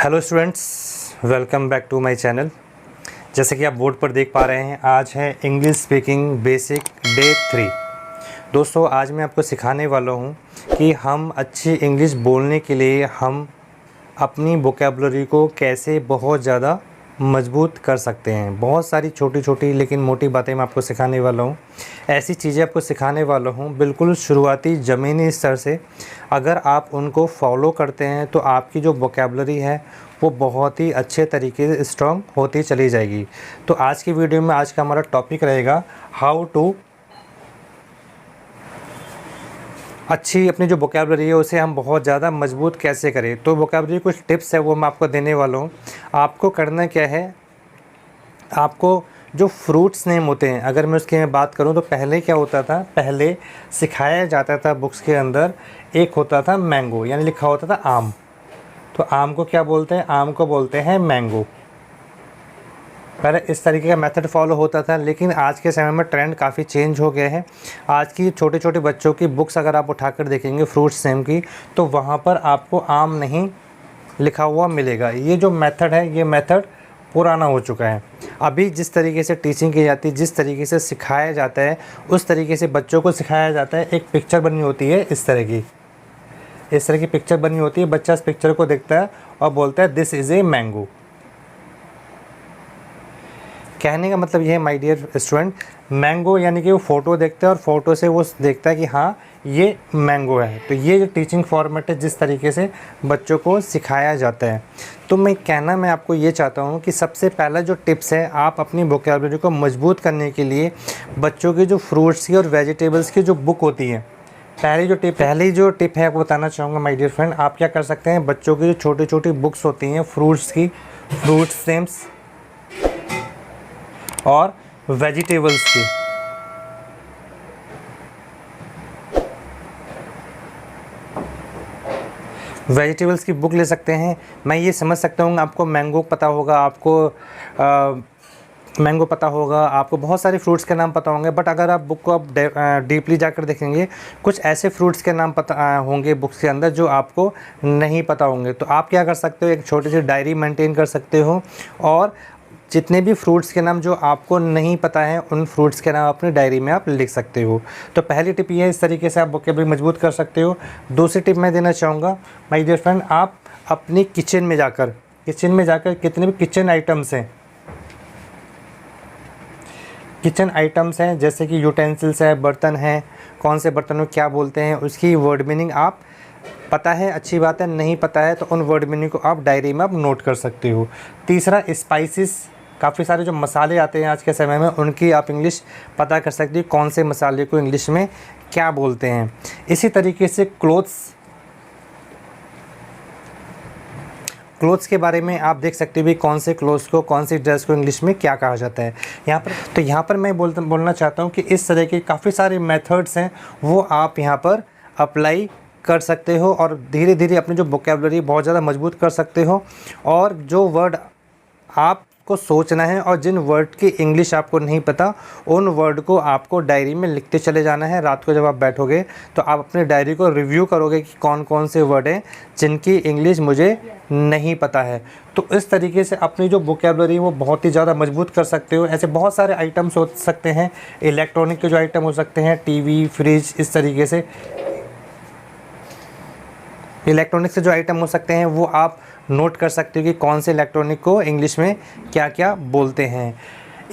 Hello students, welcome back to my channel. जैसे कि आप बोर्ड पर देख पा रहे हैं, आज है इंग्लिश स्पीकिंग बेसिक डे 3। दोस्तों, आज मैं आपको सिखाने वाला हूं कि हम अच्छी इंग्लिश बोलने के लिए हम अपनी वोकैबुलरी को कैसे बहुत ज़्यादा मजबूत कर सकते हैं। बहुत सारी छोटी छोटी लेकिन मोटी बातें मैं आपको सिखाने वाला हूँ। ऐसी चीज़ें आपको सिखाने वाला हूँ बिल्कुल शुरुआती ज़मीनी स्तर से। अगर आप उनको फॉलो करते हैं तो आपकी जो वोकैबुलरी है वो बहुत ही अच्छे तरीके से स्ट्रॉन्ग होती चली जाएगी। तो आज की वीडियो में आज का हमारा टॉपिक रहेगा हाउ टू अच्छी अपनी जो वोकैबुलरी है उसे हम बहुत ज़्यादा मजबूत कैसे करें। तो वोकैबुलरी कुछ टिप्स है वो मैं आपको देने वाला हूँ। आपको करना क्या है, आपको जो फ्रूट्स नेम होते हैं, अगर मैं उसकी बात करूँ तो पहले क्या होता था, पहले सिखाया जाता था बुक्स के अंदर, एक होता था मैंगो, यानी लिखा होता था आम। तो आम को क्या बोलते हैं, आम को बोलते हैं मैंगो। पहले इस तरीके का मेथड फॉलो होता था, लेकिन आज के समय में ट्रेंड काफ़ी चेंज हो गया है। आज की छोटे छोटे बच्चों की बुक्स अगर आप उठाकर देखेंगे फ्रूट्स नेम की, तो वहाँ पर आपको आम नहीं लिखा हुआ मिलेगा। ये जो मेथड है, ये मेथड पुराना हो चुका है। अभी जिस तरीके से टीचिंग की जाती है, जिस तरीके से सिखाया जाता है, उस तरीके से बच्चों को सिखाया जाता है। एक पिक्चर बनी होती है इस तरह की पिक्चर बनी होती है। बच्चा इस पिक्चर को देखता है और बोलता है दिस इज़ ए मैंगो। कहने का मतलब ये है माय डियर स्टूडेंट, मैंगो यानी कि वो फ़ोटो देखता है और फ़ोटो से वो देखता है कि हाँ ये मैंगो है। तो ये जो टीचिंग फॉर्मेट है, जिस तरीके से बच्चों को सिखाया जाता है। तो मैं आपको ये चाहता हूँ कि सबसे पहला जो टिप्स है, आप अपनी वोकैबुलरी को मजबूत करने के लिए बच्चों की जो फ्रूट्स की और वेजिटेबल्स की जो बुक होती है, पहली जो टिप है आपको बताना चाहूँगा माय डियर फ्रेंड। आप क्या कर सकते हैं, बच्चों की जो छोटी छोटी बुक्स होती हैं फ्रूट्स की, फ्रूट्स नेम्स और वेजिटेबल्स की, वेजिटेबल्स की बुक ले सकते हैं। मैं ये समझ सकता हूँ आपको मैंगो पता होगा, मैंगो पता होगा, आपको बहुत सारे फ्रूट्स के नाम पता होंगे, बट अगर आप बुक को आप डीपली जाकर देखेंगे, कुछ ऐसे फ्रूट्स के नाम पता होंगे बुक्स के अंदर जो आपको नहीं पता होंगे। तो आप क्या कर सकते हो, एक छोटी सी डायरी मेंटेन कर सकते हो और जितने भी फ्रूट्स के नाम जो आपको नहीं पता है, उन फ्रूट्स के नाम अपनी डायरी में आप लिख सकते हो। तो पहली टिप ये है, इस तरीके से आप वोकैबुलरी मजबूत कर सकते हो। दूसरी टिप मैं देना चाहूँगा माय डियर फ्रेंड, आप अपनी किचन में जाकर कितने भी किचन आइटम्स हैं जैसे कि यूटेंसिल्स है, बर्तन हैं, कौन से बर्तन को क्या बोलते हैं, उसकी वर्ड मीनिंग आप पता है, अच्छी बात है। नहीं पता है तो उन वर्ड मीनिंग को आप डायरी में आप नोट कर सकते हो। तीसरा, स्पाइसेस, काफ़ी सारे जो मसाले आते हैं आज के समय में, उनकी आप इंग्लिश पता कर सकते हो, कौन से मसाले को इंग्लिश में क्या बोलते हैं। इसी तरीके से क्लोथ्स के बारे में आप देख सकते हो भी कौन से क्लोथ्स को, कौन सी ड्रेस को इंग्लिश में क्या कहा जाता है। यहाँ पर मैं बोलना चाहता हूँ कि इस तरह के काफ़ी सारे मेथड्स हैं, वो आप यहाँ पर अप्लाई कर सकते हो और धीरे धीरे अपनी जो वोकैबुलरी बहुत ज़्यादा मजबूत कर सकते हो। और जो वर्ड आपको सोचना है और जिन वर्ड की इंग्लिश आपको नहीं पता, उन वर्ड को आपको डायरी में लिखते चले जाना है। रात को जब आप बैठोगे तो आप अपनी डायरी को रिव्यू करोगे कि कौन कौन से वर्ड हैं जिनकी इंग्लिश मुझे नहीं पता है। तो इस तरीके से अपनी जो वोकैबुलरी वो बहुत ही ज़्यादा मजबूत कर सकते हो। ऐसे बहुत सारे आइटम्स हो सकते हैं, इलेक्ट्रॉनिक के जो आइटम हो सकते हैं, टीवी, फ्रिज, इस तरीके से इलेक्ट्रॉनिक से जो आइटम हो सकते हैं वो आप नोट कर सकते हो कि कौन से इलेक्ट्रॉनिक को इंग्लिश में क्या क्या बोलते हैं।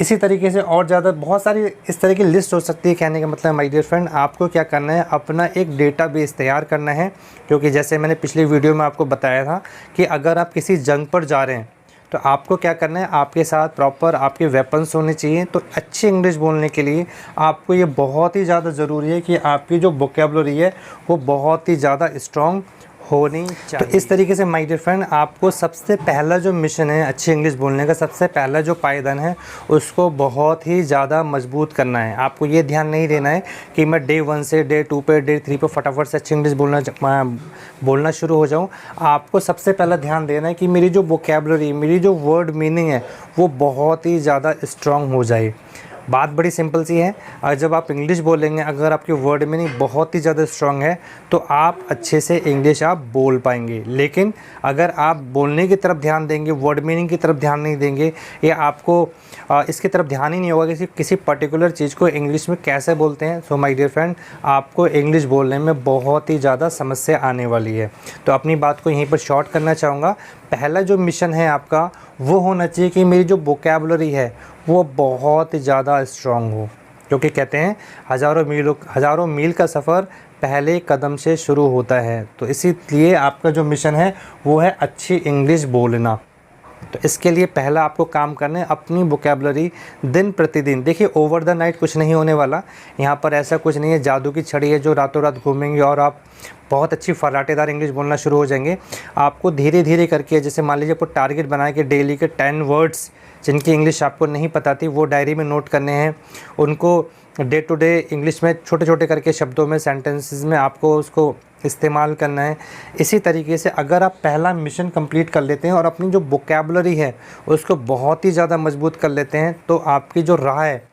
इसी तरीके से और ज़्यादा बहुत सारी इस तरह की लिस्ट हो सकती है। कहने का मतलब माय डियर फ्रेंड, आपको क्या करना है, अपना एक डेटाबेस तैयार करना है। क्योंकि जैसे मैंने पिछली वीडियो में आपको बताया था कि अगर आप किसी जंग पर जा रहे हैं तो आपको क्या करना है, आपके साथ प्रॉपर आपके वेपन्स होने चाहिए। तो अच्छी इंग्लिश बोलने के लिए आपको ये बहुत ही ज़्यादा ज़रूरी है कि आपकी जो वोकैबुलरी है वो बहुत ही ज़्यादा स्ट्रॉन्ग होनी चाहिए। तो इस तरीके से माय डियर फ्रेंड, आपको सबसे पहला जो मिशन है अच्छी इंग्लिश बोलने का, सबसे पहला जो पायदान है उसको बहुत ही ज़्यादा मजबूत करना है। आपको ये ध्यान नहीं देना है कि मैं डे 1 से डे 2 पे, डे 3 पे फटाफट से अच्छी इंग्लिश बोलना शुरू हो जाऊँ। आपको सबसे पहला ध्यान देना है कि मेरी जो वोकैबुलरी, मेरी जो वर्ड मीनिंग है वो बहुत ही ज़्यादा स्ट्रॉन्ग हो जाए। बात बड़ी सिंपल सी है। और जब आप इंग्लिश बोलेंगे, अगर आपकी वर्ड मीनिंग बहुत ही ज़्यादा स्ट्रांग है तो आप अच्छे से इंग्लिश आप बोल पाएंगे। लेकिन अगर आप बोलने की तरफ ध्यान देंगे, वर्ड मीनिंग की तरफ ध्यान नहीं देंगे, या आपको इसकी तरफ ध्यान ही नहीं होगा किसी पर्टिकुलर चीज़ को इंग्लिश में कैसे बोलते हैं, सो माय डियर फ्रेंड, आपको इंग्लिश बोलने में बहुत ही ज़्यादा समस्या आने वाली है। तो अपनी बात को यहीं पर शॉर्ट करना चाहूँगा। पहला जो मिशन है आपका वो होना चाहिए कि मेरी जो वोकैबुलरी है वो बहुत ही ज़्यादा स्ट्रॉन्ग हो, क्योंकि कहते हैं हज़ारों मील का सफ़र पहले कदम से शुरू होता है। तो इसीलिए आपका जो मिशन है वो है अच्छी इंग्लिश बोलना। तो इसके लिए पहला आपको काम करना है अपनी वोकैबुलरी दिन प्रतिदिन। देखिए, ओवर द नाइट कुछ नहीं होने वाला, यहाँ पर ऐसा कुछ नहीं है जादू की छड़ी है जो रातों रात घूमेंगे और आप बहुत अच्छी फराटेदार इंग्लिश बोलना शुरू हो जाएंगे। आपको धीरे धीरे करके, जैसे मान लीजिए आपको टारगेट बनाए कि डेली के 10 वर्ड्स जिनकी इंग्लिश आपको नहीं पता थी वो डायरी में नोट करने हैं, उनको डे टू डे इंग्लिश में छोटे छोटे करके शब्दों में, सेंटेंसेस में आपको उसको इस्तेमाल करना है। इसी तरीके से अगर आप पहला मिशन कंप्लीट कर लेते हैं और अपनी जो वोकैबुलरी है उसको बहुत ही ज़्यादा मजबूत कर लेते हैं तो आपकी जो राह है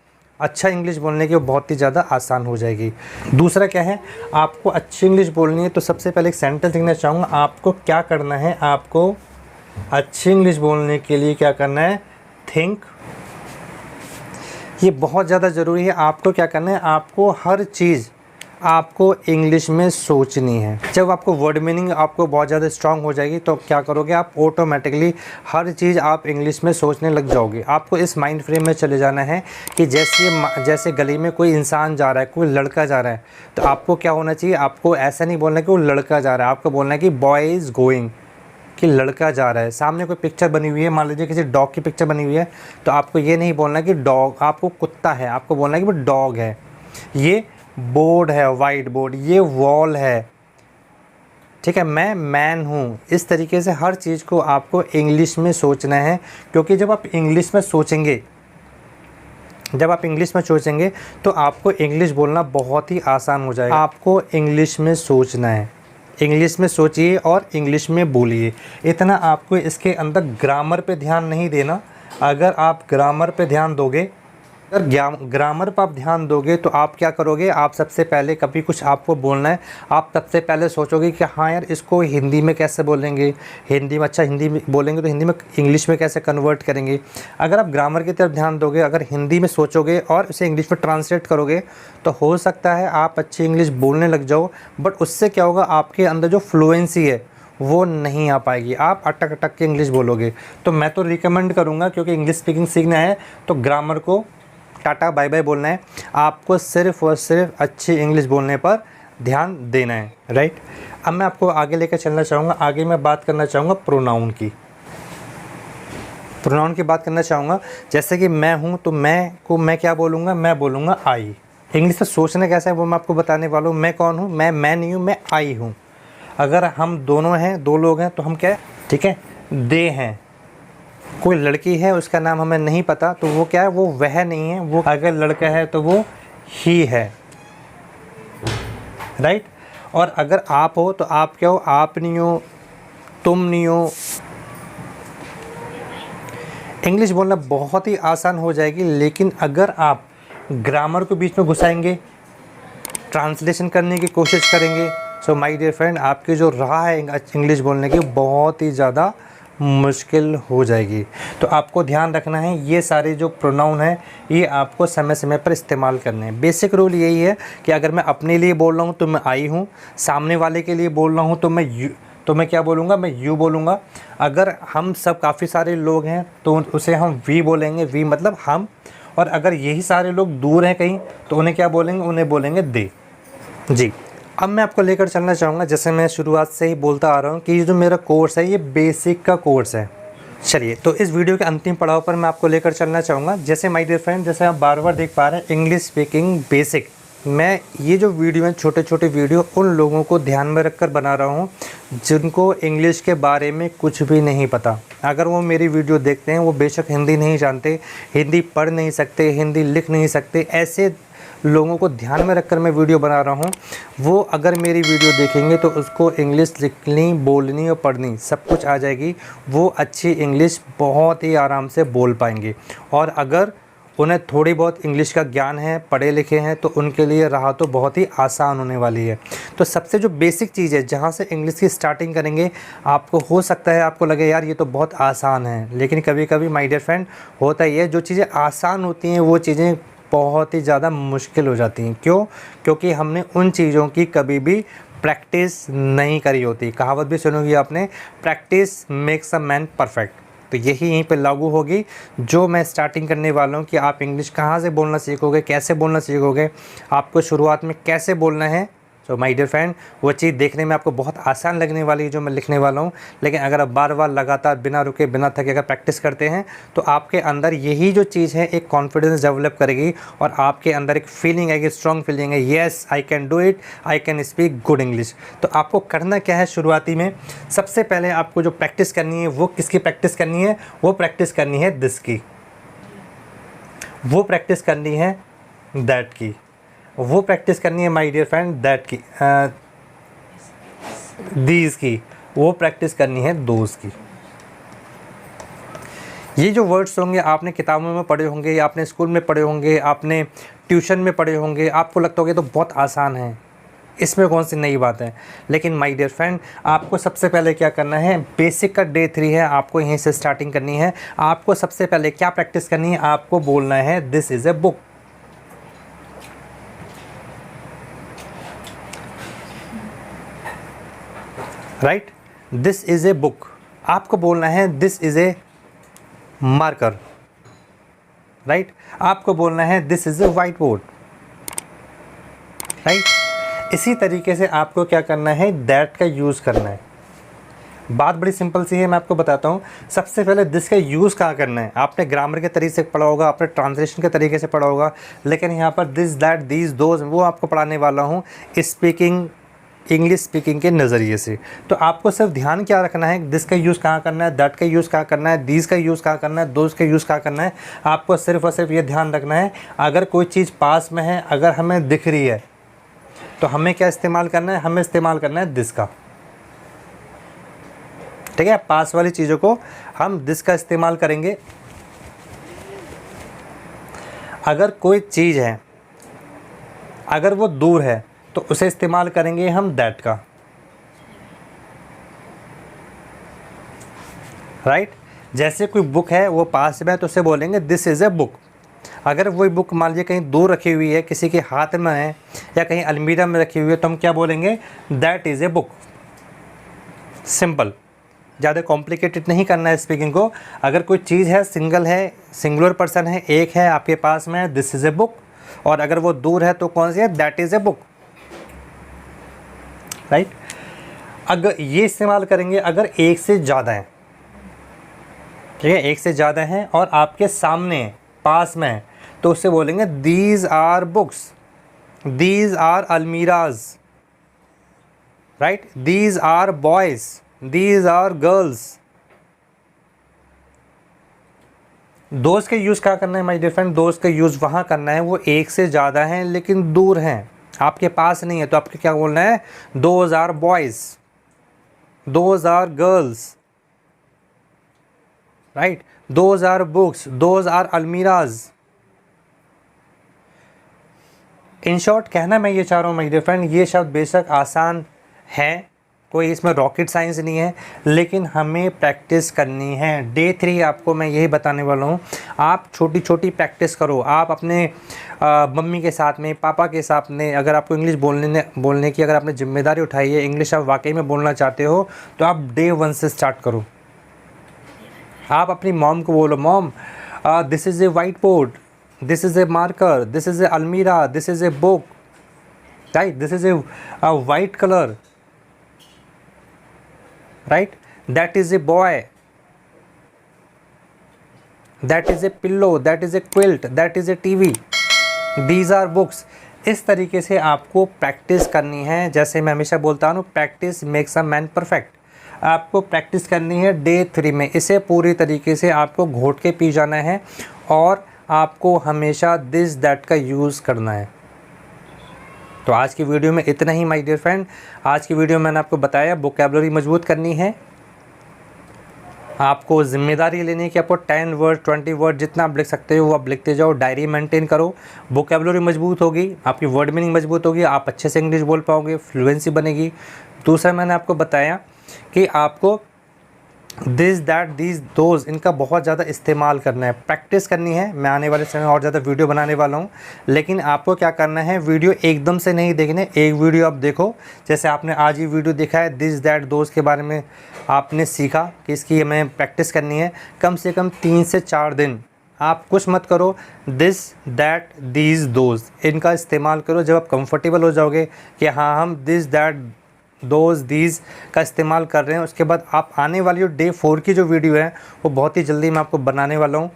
अच्छा इंग्लिश बोलने की वो बहुत ही ज़्यादा आसान हो जाएगी। दूसरा क्या है, आपको अच्छी इंग्लिश बोलनी है तो सबसे पहले एक सेंटेंस लिखना चाहूँगा। आपको क्या करना है, आपको अच्छी इंग्लिश बोलने के लिए क्या करना है, थिंक। ये बहुत ज़्यादा ज़रूरी है। आपको क्या करना है, आपको हर चीज़ आपको इंग्लिश में सोचनी है। जब आपको वर्ड मीनिंग आपको बहुत ज़्यादा स्ट्रांग हो जाएगी तो क्या करोगे, आप ऑटोमेटिकली हर चीज़ आप इंग्लिश में सोचने लग जाओगे। आपको इस माइंड फ्रेम में चले जाना है कि जैसे गली में कोई इंसान जा रहा है, कोई लड़का जा रहा है, तो आपको क्या होना चाहिए, आपको ऐसा नहीं बोलना कि वो लड़का जा रहा है, आपको बोलना है कि बॉय इज़ गोइंग, कि लड़का जा रहा है। सामने कोई पिक्चर बनी हुई है, मान लीजिए किसी डॉग की पिक्चर बनी हुई है, तो आपको ये नहीं बोलना कि डॉग, आपको कुत्ता है, आपको बोलना है कि वो डॉग है। ये बोर्ड है, वाइट बोर्ड, ये वॉल है, ठीक है, मैं मैन हूँ। इस तरीके से हर चीज़ को आपको इंग्लिश में सोचना है, क्योंकि जब आप इंग्लिश में सोचेंगे तो आपको इंग्लिश बोलना बहुत ही आसान हो जाएगा। आपको इंग्लिश में सोचना है, इंग्लिश में सोचिए और इंग्लिश में बोलिए। इतना आपको इसके अंदर ग्रामर पे ध्यान नहीं देना। अगर आप ग्रामर पे ध्यान दोगे, ग्रामर पर आप ध्यान दोगे तो आप क्या करोगे, आप सबसे पहले कभी कुछ आपको बोलना है, आप सबसे पहले सोचोगे कि हाँ यार इसको हिंदी में कैसे बोलेंगे, हिंदी में अच्छा हिंदी में बोलेंगे तो हिंदी में इंग्लिश में कैसे कन्वर्ट करेंगे। अगर आप ग्रामर की तरफ ध्यान दोगे, अगर हिंदी में सोचोगे और उसे इंग्लिश में ट्रांसलेट करोगे तो हो सकता है आप अच्छी इंग्लिश बोलने लग जाओ, बट उससे क्या होगा, आपके अंदर जो फ्लुएंसी है वो नहीं आ पाएगी, आप अटक अटक के इंग्लिश बोलोगे। तो मैं तो रिकमेंड करूँगा, क्योंकि इंग्लिश स्पीकिंग सीखना है तो ग्रामर को टाटा बाय बाय बोलना है, आपको सिर्फ और सिर्फ अच्छी इंग्लिश बोलने पर ध्यान देना है, राइट। अब मैं आपको आगे लेकर चलना चाहूँगा। आगे मैं बात करना चाहूँगा प्रोनाउन की बात करना चाहूँगा। जैसे कि मैं हूँ तो मैं क्या बोलूँगा, मैं बोलूँगा आई। इंग्लिश में सोचना कैसा है वो मैं आपको बताने वाला हूँ। मैं कौन हूँ, मैं नहीं हूँ, मैं आई हूँ। अगर हम दोनों हैं, दो लोग हैं तो हम क्या है, ठीक है, दे हैं। कोई लड़की है उसका नाम हमें नहीं पता तो वो क्या है, वो वह नहीं है, वो अगर लड़का है तो वो ही है, राइट। और अगर आप हो तो आप क्या हो, आप नहीं हो, तुम नहीं हो। इंग्लिश बोलना बहुत ही आसान हो जाएगी, लेकिन अगर आप ग्रामर को बीच में घुसाएंगे, ट्रांसलेशन करने की कोशिश करेंगे, सो माय डियर फ्रेंड, आपकी जो राह है इंग्लिश बोलने की बहुत ही ज़्यादा मुश्किल हो जाएगी। तो आपको ध्यान रखना है, ये सारे जो प्रोनाउन हैं ये आपको समय समय पर इस्तेमाल करने हैं। बेसिक रूल यही है कि अगर मैं अपने लिए बोल रहा हूँ तो मैं आई हूँ, सामने वाले के लिए बोल रहा हूँ तो मैं क्या बोलूँगा, मैं यू बोलूँगा। अगर हम सब काफ़ी सारे लोग हैं तो उसे हम वी बोलेंगे, वी मतलब हम। और अगर यही सारे लोग दूर हैं कहीं तो उन्हें क्या बोलेंगे, उन्हें बोलेंगे दे। जी, अब मैं आपको लेकर चलना चाहूँगा, जैसे मैं शुरुआत से ही बोलता आ रहा हूँ कि ये जो मेरा कोर्स है ये बेसिक का कोर्स है। चलिए, तो इस वीडियो के अंतिम पड़ाव पर मैं आपको लेकर चलना चाहूँगा। जैसे माय डियर फ्रेंड, जैसे आप बार बार देख पा रहे हैं इंग्लिश स्पीकिंग बेसिक, मैं ये जो वीडियो है छोटे छोटे वीडियो उन लोगों को ध्यान में रखकर बना रहा हूँ जिनको इंग्लिश के बारे में कुछ भी नहीं पता। अगर वो मेरी वीडियो देखते हैं, वो बेशक हिंदी नहीं जानते, हिंदी पढ़ नहीं सकते, हिंदी लिख नहीं सकते, ऐसे लोगों को ध्यान में रखकर मैं वीडियो बना रहा हूँ। वो अगर मेरी वीडियो देखेंगे तो उसको इंग्लिश लिखनी, बोलनी और पढ़नी सब कुछ आ जाएगी। वो अच्छी इंग्लिश बहुत ही आराम से बोल पाएंगे। और अगर उन्हें थोड़ी बहुत इंग्लिश का ज्ञान है, पढ़े लिखे हैं, तो उनके लिए राह तो बहुत ही आसान होने वाली है। तो सबसे जो बेसिक चीज़ है जहाँ से इंग्लिश की स्टार्टिंग करेंगे, आपको हो सकता है आपको लगे यार ये तो बहुत आसान है, लेकिन कभी कभी माय डियर फ्रेंड होता ही है, जो चीज़ें आसान होती हैं वो चीज़ें बहुत ही ज़्यादा मुश्किल हो जाती हैं। क्यों? क्योंकि हमने उन चीज़ों की कभी भी प्रैक्टिस नहीं करी होती। कहावत भी सुनोगी आपने, practice makes a man perfect. तो यही यहीं पे लागू होगी जो मैं स्टार्टिंग करने वाला हूँ कि आप इंग्लिश कहाँ से बोलना सीखोगे, कैसे बोलना सीखोगे, आपको शुरुआत में कैसे बोलना है। सो माय डियर फ्रेंड, वो चीज़ देखने में आपको बहुत आसान लगने वाली है जो मैं लिखने वाला हूँ, लेकिन अगर आप बार बार लगातार बिना रुके बिना थके अगर प्रैक्टिस करते हैं तो आपके अंदर यही जो चीज़ है एक कॉन्फिडेंस डेवलप करेगी और आपके अंदर एक फीलिंग आएगी, स्ट्रॉन्ग फीलिंग है, yes I can do it, I can speak good English. तो आपको करना क्या है शुरुआती में, सबसे पहले आपको जो प्रैक्टिस करनी है वो किसकी प्रैक्टिस करनी है, वो प्रैक्टिस करनी है दिस की, वो प्रैक्टिस करनी है दैट की, वो प्रैक्टिस करनी है माय डियर फ्रेंड दैट की, दीज की, वो प्रैक्टिस करनी है दोज की। ये जो वर्ड्स होंगे आपने किताबों में पढ़े होंगे या आपने स्कूल में पढ़े होंगे, आपने ट्यूशन में पढ़े होंगे, आपको लगता होगा तो बहुत आसान है, इसमें कौन सी नई बात है। लेकिन माय डियर फ्रेंड आपको सबसे पहले क्या करना है, बेसिक का डे 3 है, आपको यहीं से स्टार्टिंग करनी है। आपको सबसे पहले क्या प्रैक्टिस करनी है, आपको बोलना है this is a book. Right, this is a book. आपको बोलना है this is a marker. Right, आपको बोलना है this is a white board. Right, इसी तरीके से आपको क्या करना है, दैट का यूज़ करना है। बात बड़ी सिंपल सी है, मैं आपको बताता हूँ। सबसे पहले दिस का यूज़ कहाँ करना है, आपने ग्रामर के तरीके से पढ़ा होगा, आपने ट्रांसलेशन के तरीके से पढ़ा होगा, लेकिन यहाँ पर दिस दैट दीज दोज वो आपको पढ़ाने वाला हूँ स्पीकिंग, इंग्लिश स्पीकिंग के नज़रिए से। तो आपको सिर्फ ध्यान क्या रखना है, दिस का यूज़ कहाँ करना है, दैट का यूज़ कहाँ करना है, दीज का यूज़ कहाँ करना है, दोज का यूज़ कहाँ करना है। आपको सिर्फ और सिर्फ ये ध्यान रखना है, अगर कोई चीज़ पास में है, अगर हमें दिख रही है, तो हमें क्या इस्तेमाल करना है, हमें इस्तेमाल करना है दिस का। ठीक है, पास वाली चीज़ों को हम दिस का इस्तेमाल करेंगे। अगर कोई चीज़ है, अगर वो दूर है, तो उसे इस्तेमाल करेंगे हम दैट का। राइट, जैसे कोई बुक है वो पास में है तो उसे बोलेंगे दिस इज़ ए बुक। अगर वही बुक मान लीजिए कहीं दूर रखी हुई है, किसी के हाथ में है या कहीं अलमीरा में रखी हुई है, तो हम क्या बोलेंगे, that is a book. Simple, ज़्यादा कॉम्प्लिकेटेड नहीं करना है स्पीकिंग को। अगर कोई चीज़ है, सिंगल है, सिंगुलर पर्सन है, एक है आपके पास में, दिस इज़ ए बुक, और अगर वो दूर है तो कौन सी है, that is a book. Right, अगर ये इस्तेमाल करेंगे अगर एक से ज़्यादा है, ठीक है, एक से ज़्यादा है और आपके सामने पास में है, तो उससे बोलेंगे these are books, these are almirahs. Right, these are boys, these are girls. दोस्त का यूज़ क्या करना है माय डियर फ्रेंड, दोस्त का यूज़ वहाँ करना है वो एक से ज़्यादा हैं लेकिन दूर हैं, आपके पास नहीं है, तो आपको क्या बोलना है, those are boys, those are girls. Right, those are books, those are almirahs. In short कहना मैं ये चाह रहा हूँ माय डियर फ्रेंड, ये शब्द बेशक आसान है, कोई इसमें रॉकेट साइंस नहीं है, लेकिन हमें प्रैक्टिस करनी है। डे 3 आपको मैं यही बताने वाला हूँ, आप छोटी छोटी प्रैक्टिस करो। आप अपने मम्मी के साथ में, पापा के साथ में, अगर आपको इंग्लिश बोलने की अगर आपने जिम्मेदारी उठाई है, इंग्लिश आप वाकई में बोलना चाहते हो, तो आप डे 1 से स्टार्ट करो। आप अपनी मॉम को बोलो, mom this is a white board, this is a marker, this is a अलमीरा, this is a book. Right, this is a white colour. Right, that is a boy, that is a pillow, that is a quilt, that is a TV, these are books। इस तरीके से आपको practice करनी है। जैसे मैं हमेशा बोलता हूँ, practice makes a man perfect. आपको प्रैक्टिस करनी है डे 3 में, इसे पूरी तरीके से आपको घोट के पी जाना है और आपको हमेशा दिस दैट का यूज़ करना है। तो आज की वीडियो में इतना ही माय डियर फ्रेंड। आज की वीडियो में मैंने आपको बताया वोकैबुलरी मजबूत करनी है, आपको जिम्मेदारी लेनी है कि आपको 10 वर्ड 20 वर्ड जितना आप लिख सकते हो वो आप लिखते जाओ। डायरी मेंटेन करो, वोकैबुलरी मजबूत होगी, आपकी वर्ड मीनिंग मजबूत होगी, आप अच्छे से इंग्लिश बोल पाओगे, फ्लुएंसी बनेगी। दूसरा मैंने आपको बताया कि आपको दिस दैट दीज दोज इनका बहुत ज़्यादा इस्तेमाल करना है, प्रैक्टिस करनी है। मैं आने वाले समय में और ज़्यादा वीडियो बनाने वाला हूँ, लेकिन आपको क्या करना है, वीडियो एकदम से नहीं देखने। एक वीडियो आप देखो, जैसे आपने आज ही वीडियो देखा है दिस दैट दोज के बारे में, आपने सीखा कि इसकी हमें प्रैक्टिस करनी है। कम से कम 3 से 4 दिन आप कुछ मत करो, दिस दैट दीज दोज इनका इस्तेमाल करो। जब आप कंफर्टेबल हो जाओगे कि हाँ हम दिस दैट दोज दीज का इस्तेमाल कर रहे हैं, उसके बाद आप आने वाली जो डे 4 की जो वीडियो है वो बहुत ही जल्दी मैं आपको बनाने वाला हूँ,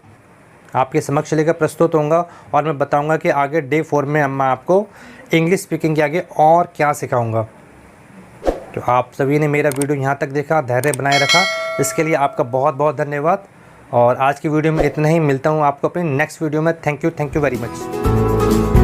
आपके समक्ष लेकर प्रस्तुत होऊंगा और मैं बताऊंगा कि आगे डे 4 में मैं आपको इंग्लिश स्पीकिंग के आगे और क्या सिखाऊंगा। तो आप सभी ने मेरा वीडियो यहाँ तक देखा, धैर्य बनाए रखा, इसके लिए आपका बहुत बहुत धन्यवाद। और आज की वीडियो में इतना ही, मिलता हूँ आपको अपनी नेक्स्ट वीडियो में। Thank you very much.